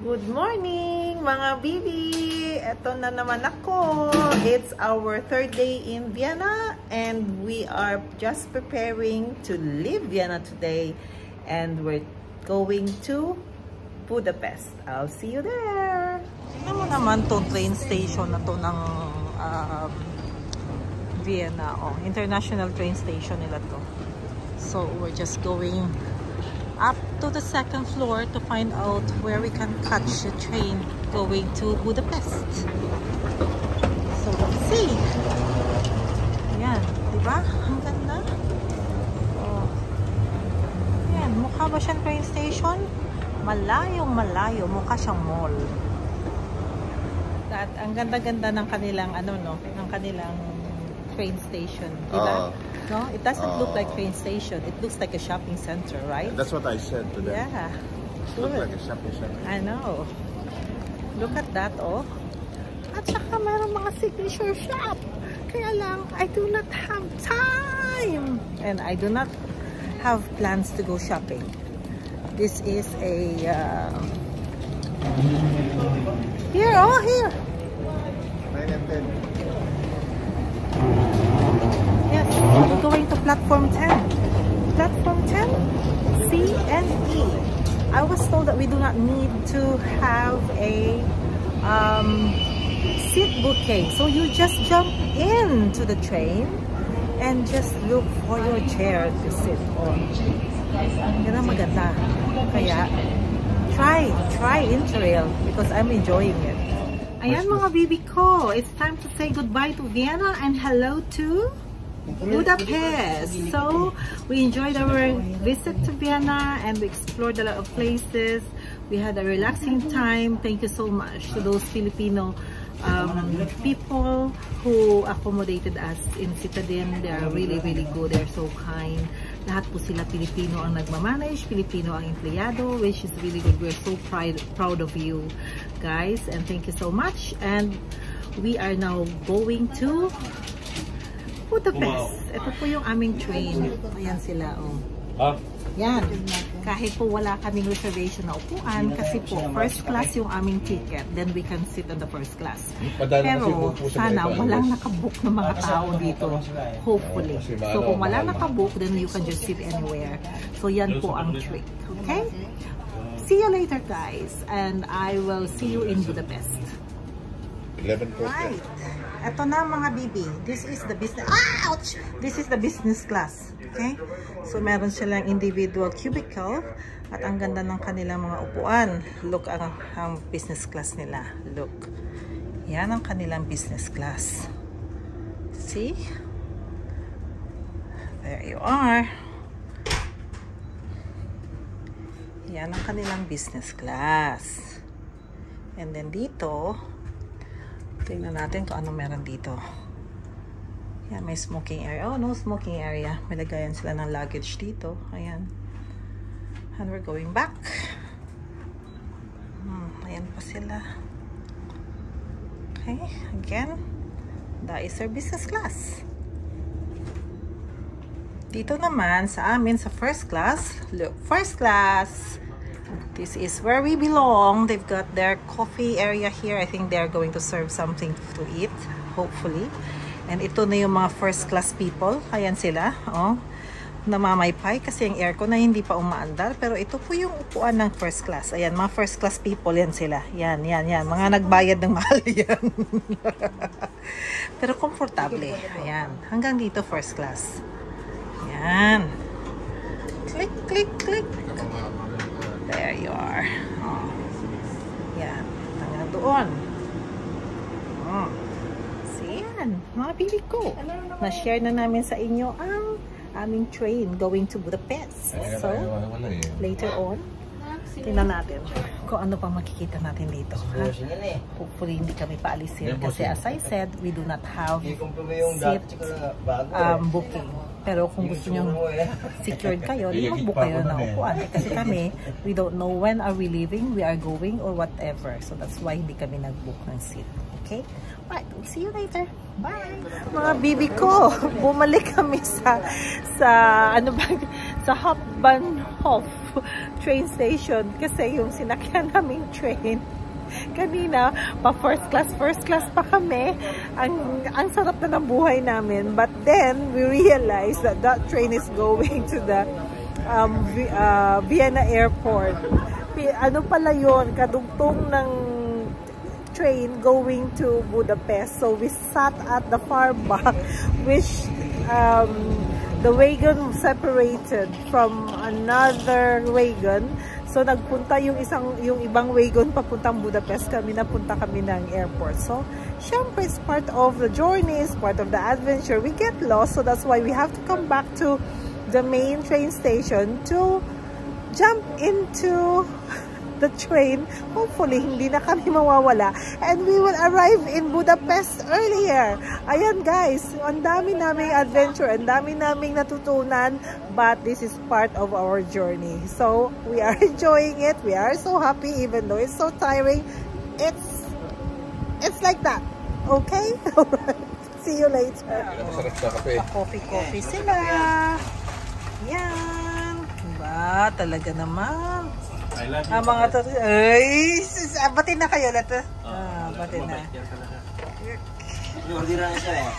Good morning mga bibi! Ito na naman ako. It's our third day in Vienna and we are just preparing to leave Vienna today and we're going to Budapest. I'll see you there! Tingnan mo naman itong train station na to ng Vienna. Oh, international train station nila to. So we're just going up to the second floor to find out where we can catch a train going to Budapest. So let's see. Ayan, diba? Ang ganda. Oh. Ayan, mukha ba siyang train station? Malayong-malayo, mukha siyang mall. At ang ganda-ganda ng kanilang ng kanilang train station, diba? No, it doesn't look like train station. It looks like a shopping center, right? That's what I said to them. Yeah. It looks like a shopping center. I know. Look at that, oh. At saka meron mga signature shop. Kaya lang, I do not have time. And I do not have plans to go shopping. This is a... Here, oh, here. 9 and 10. Yes, we're going to platform 10. Platform 10, C and E. I was told that we do not need to have a seat booking. So you just jump into the train and just look for your chair to sit on. Yan ang maganda. Kaya, try Interrail because I'm enjoying it. Ayan mga bibi ko, it's time to say goodbye to Vienna and hello to Budapest. So we enjoyed our visit to Vienna and we explored a lot of places. We had a relaxing time. Thank you so much to those Filipino people who accommodated us in Citadin. They are really good. They're so kind. Lahat po sila Pilipino ang nagmamanage, Pilipino ang empleyado, which is really good. We're so proud of you guys and thank you so much. And we are now going to Budapest. Ito po yung aming train. Ayan sila, oh. Yan. Kahit po wala kaming reservation na upuan, kasi po first class yung aming ticket, then we can sit on the first class. Pero sana walang nakabook ng mga tao dito. Hopefully. So kung wala nakabook, then you can just sit anywhere. So yan po ang trick. Okay? See you later guys. And I will see you in Budapest. 11 Right. Ito na mga bibi. This is the business. Ouch! This is the business class. Okay? So meron silang individual cubicle at ang ganda ng kanilang mga upuan. Look ang business class nila. Look. Yan ang kanilang business class. See? There you are. Yan ang kanilang business class. And then dito, tingnan natin kung ano meron dito. Yan, may smoking area. Oh, no smoking area. May lagayan sila ng luggage dito. Ayan. And we're going back. Ayan pa sila. Okay, again. That is our business class. Dito naman sa amin sa first class. Look, first class. This is where we belong. They've got their coffee area here. I think they're going to serve something to eat, hopefully. And ito na yung mga first class people. Ayan sila. Oh, namamaypay kasi yung aircon na hindi pa umaandar. Pero ito po yung upuan ng first class. Ayan, mga first class people yan sila. Yan. Mga nagbayad ng mahal yan. Pero komportable. Ayan. Hanggang dito first class. Ayan. Click. There you are. Oh. Yan. Hanggang doon. Oh. See yan. Mga pili ko. Na-share na namin sa inyo ang aming train going to Budapest. So, later on, tingnan natin kung ano pang makikita natin dito. Ha? Hopefully, hindi kami paalisin. Kasi as I said, we do not have seat booking. Pero kung gusto nyo secured kayo, mag-book kayo na upuan. Kasi kami, we don't know when are we leaving, we are going, or whatever. So that's why hindi kami nag-book ng seat. Okay? Right, we'll see you later. Bye! Mga bibi ko, bumalik kami sa Bahnhof train station kasi yung sinakyan naming train kanina, pa first class pa kami. Ang sarap na ng buhay namin. But then, we realized that that train is going to the Vienna Airport. Ano pala yun? Kadugtong ng train going to Budapest. So, we sat at the far back, which the wagon separated from another wagon. So, nagpunta yung ibang wagon papuntang Budapest. Napunta kami ng airport. So, syempre, it's part of the journey, it's part of the adventure. We get lost, so that's why we have to come back to the main train station to jump into the train. Hopefully, hindi na kami mawawala. And we will arrive in Budapest earlier. Ayan guys, ang dami naming adventure, ang dami naming natutunan, but this is part of our journey. So, we are enjoying it. We are so happy even though it's so tiring. It's like that. Okay? Alright. See you later. Coffee sila. Yan. Diba? Talaga naman. Ang mga to, ay, batin na kayo lahat. Batin na. Hindi na siya eh.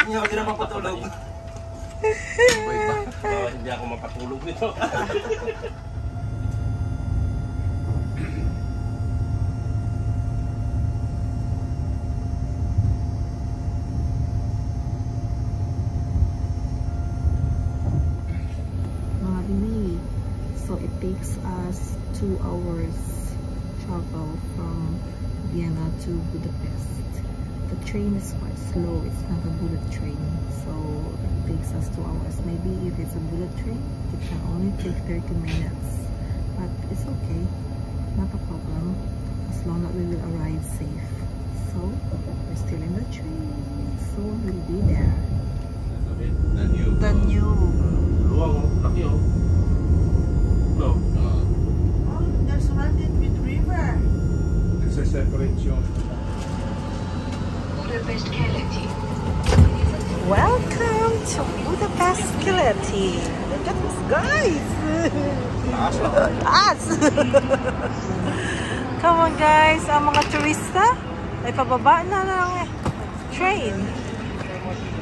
Hindi na mapatulog. Hindi ako mapatulog nito. So it takes us 2 hours travel from Vienna to Budapest. The train is quite slow, it's not a bullet train, so it takes us 2 hours. Maybe if it's a bullet train, it can only take 30 minutes. But it's okay, not a problem, as long as we will arrive safe. So we're still in the train, so we'll be there. The new. No. Oh, they're surrounded with river. There's a separation. Budapest Keleti. Welcome to Budapest Keleti. Look at this, guys. Us. Come on, guys. Ang mga turista ay pababa na ng train.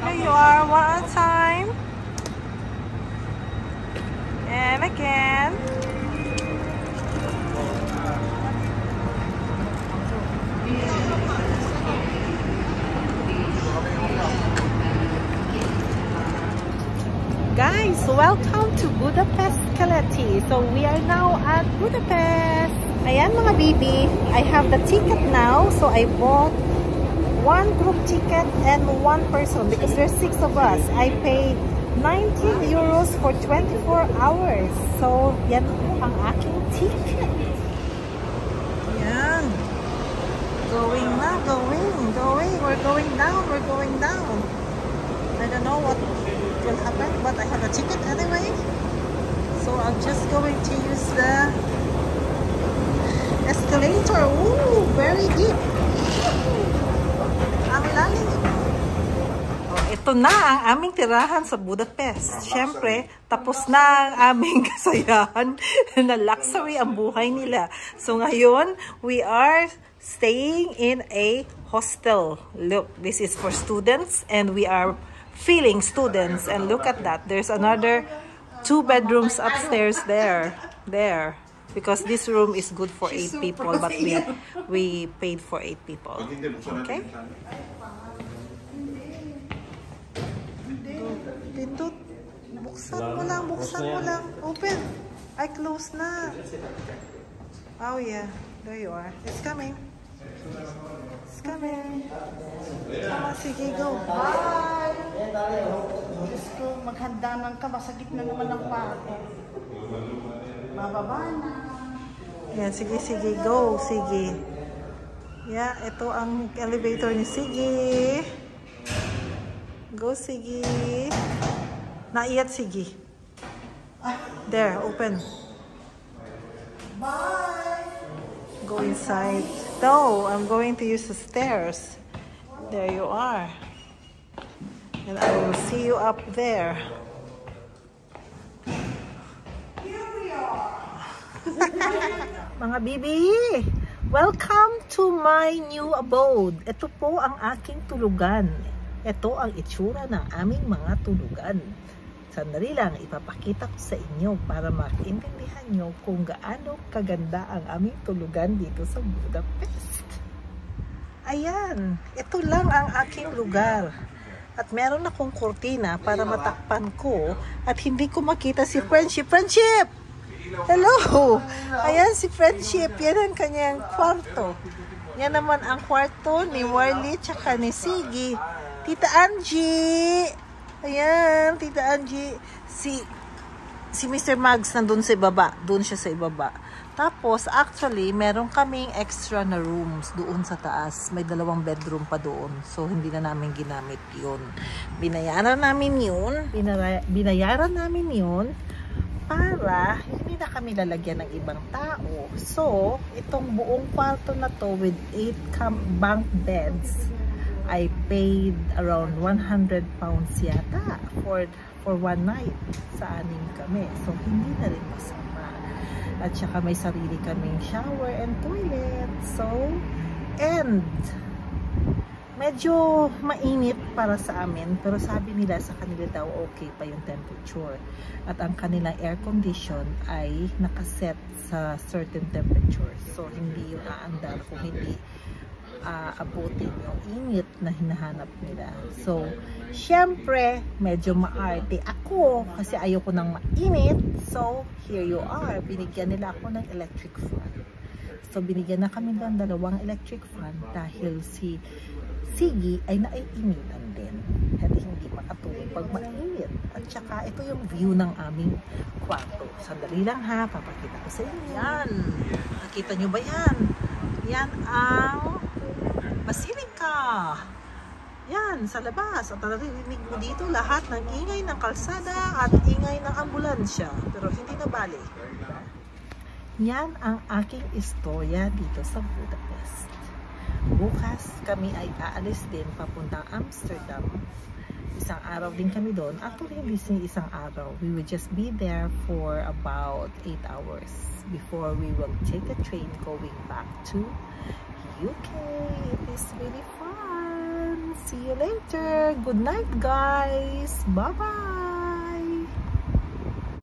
Here you are, one at a time. And again. Guys, welcome to Budapest Keleti. So we are now at Budapest. Ayan mga baby, I have the ticket now. So I bought one group ticket and one person because there's 6 of us. I paid 19 euros for 24 hours. So, yan ang aking ticket. Yan. Going na, going. We're going down. I don't know what will happen, but I have a ticket anyway. So, I'm just going to use the escalator. Ooh, very deep. Ang lalim. Ito na ang aming tirahan sa Budapest. Siyempre, tapos na ang aming kasayahan na luxury ang buhay nila. So ngayon, we are staying in a hostel. Look, this is for students and we are feeling students. And look at that. There's another 2 bedrooms upstairs there. Because this room is good for 8 people, but we paid for 8 people. Okay? Pindot. Buksan mo lang. Open. I close na. Oh yeah. There you are. It's coming. Come on, sige, go. Bye! Gusto maghandanan ka. Masakit na naman ang pako. Mababa na. Yan, sige. Go, sige. Yeah, ito ang elevator ni Sige. Go, Sige. Naiyat, Sige. There, open. Bye! Go inside. No, I'm going to use the stairs. There you are. And I will see you up there. Mga bibi, welcome to my new abode. Ito po ang aking tulugan. Ito ang itsura ng aming mga tulugan. Sandali lang, ipapakita ko sa inyo para maintindihan nyo kung gaano kaganda ang aming tulugan dito sa Budapest. Ayan, ito lang ang aking lugar. At meron akong kurtina para matakpan ko at hindi ko makita si Friendship. Friendship! Hello! Ayan si Friendship. Yan ang kanyang kwarto. Yan naman ang kwarto ni Marley tsaka ni Siggy. Tita Angie! Ayan, Tita Angie. Si Mr. Mags nandun sa ibaba. Doon siya sa ibaba. Tapos, actually, meron kaming extra na rooms doon sa taas. May 2 bedroom pa doon. So, hindi na namin ginamit yun. Binayaran namin yun para hindi na kami lalagyan ng ibang tao. So, itong buong kwarto na to with 8 bunk beds, I paid around 100 pounds yata for 1 night. Sa 6 kami. So, hindi na rin masama. At saka may sarili kaming shower and toilet. So, and medyo mainit para sa amin, pero sabi nila sa kanila daw okay pa yung temperature. At ang kanilang air condition ay nakaset sa certain temperature. So, hindi yung aandar kung hindi abutin yung init na hinahanap nila. So, syempre, medyo maarte ako kasi ayoko nang mainit. So, here you are. Binigyan nila ako ng electric fan. So, binigyan na kami ng 2 electric fan dahil si Siggy ay naiinitan din. At hindi makatulog pag mainit. At saka, ito yung view ng aming kwarto. Sandali lang ha, papakita ko sa inyo. Yan. Nakita nyo ba yan? Yan ang Basilica. Yan, sa labas. At naririnig mo dito lahat ng ingay ng kalsada at ingay ng ambulansya. Pero hindi na bali. Yan ang aking istorya dito sa Budapest. Bukas kami ay aalis din papuntang Amsterdam. Isang araw din kami doon. Actually, hindi isang araw. We will just be there for about 8 hours before we will take a train going back to UK. It is really fun. See you later. Good night, guys. Bye-bye.